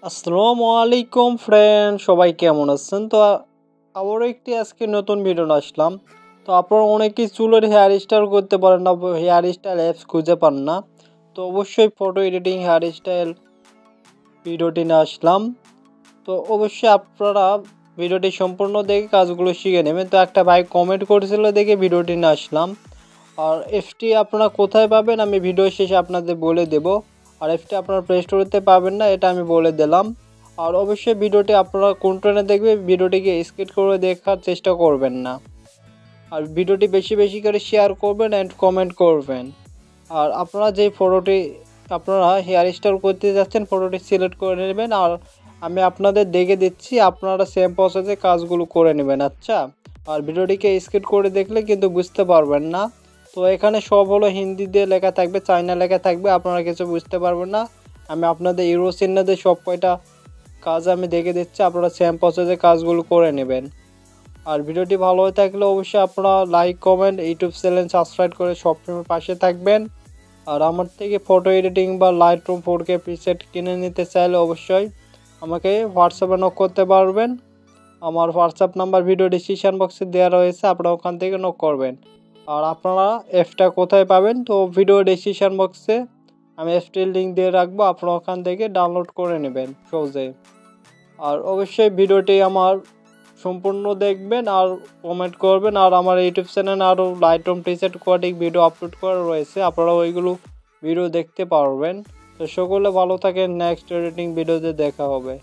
আসসালামু আলাইকুম ফ্রেন্ড, সবাই কেমন আছেন? তো আবারও একটি আজকে নতুন ভিডিও নিয়ে আসলাম। তো আপনারা অনেকেই চুলের হেয়ার স্টাইল করতে পারেন না, হেয়ার স্টাইল অ্যাপস খুঁজে পান না। তো অবশ্যই ফটো এডিটিং হেয়ার স্টাইল ভিডিওটি নিয়ে আসলাম। তো অবশ্যই আপনারা ভিডিওটি সম্পূর্ণ দেখে কাজগুলো শিখে নেবেন। তো একটা ভাই কমেন্ট করেছিল দেখে ভিডিওটি নিয়ে আসলাম। আর অ্যাপসটি আপনারা কোথায় পাবেন আমি ভিডিও শেষে আপনাদের বলে দেব। আর অ্যাপসটি আপনারা প্লে স্টোরেতে পাবেন না, এটা আমি বলে দিলাম। আর অবশ্যই ভিডিওটি আপনারা কন্টিনিউ দেখবেন, ভিডিওটিকে স্কিপ করে দেখার চেষ্টা করবেন না। আর ভিডিওটি বেশি বেশি করে শেয়ার করবেন অ্যান্ড কমেন্ট করবেন। আর আপনারা যেই ফটোটি আপনারা হেয়ার স্টাইল করতে যাচ্ছেন ফটোটি সিলেক্ট করে নেবেন। আর আমি আপনাদের দেখে দিচ্ছি, আপনারা সেম প্রসেসে কাজগুলো করে নেবেন। আচ্ছা, আর ভিডিওটিকে স্কিপ করে দেখলে কিন্তু বুঝতে পারবেন না। তো এখানে সব হলো হিন্দিতে লেখা থাকবে, চায়না লেখা থাকবে, আপনারা কিছু বুঝতে পারবেন না। আমি আপনাদের ইউরো চিহ্নতে সব কয়টা কাজ আমি দেখে দিচ্ছি, আপনারা সেম প্রসেসে কাজগুলো করে নেবেন। আর ভিডিওটি ভালো হয়ে থাকলে অবশ্যই আপনারা like comment YouTube channel subscribe করে সবসময় পাশে থাকবেন। আর আমার থেকে ফটো এডিটিং বা লাইটরুম 4K প্রিসেট কিনে নিতে চাইলে অবশ্যই আমাকে হোয়াটসঅ্যাপে নক করতে পারবেন। আমার হোয়াটসঅ্যাপ নাম্বার ভিডিও ডিসক্রিপশন বক্সে দেওয়া রয়েছে, আপনারা ওখান থেকে নক করবেন। আর আপনারা অ্যাপসটা কোথায় পাবেন, তো ভিডিও ডিসক্রিপশন বক্সে আমি অ্যাপসটির লিঙ্ক দিয়ে রাখবো, আপনারা ওখান থেকে ডাউনলোড করে নেবেন সহজে। আর অবশ্যই ভিডিওটি আমার সম্পূর্ণ দেখবেন আর কমেন্ট করবেন। আর আমার ইউটিউব চ্যানেলে আরও লাইটরুম প্রিসেট কোয়াটিক ভিডিও আপলোড করা রয়েছে, আপনারা ওইগুলো ভিডিও দেখতে পারবেন। তো সকলে ভালো থাকেন, নেক্সট এডিটিং ভিডিওতে দেখা হবে।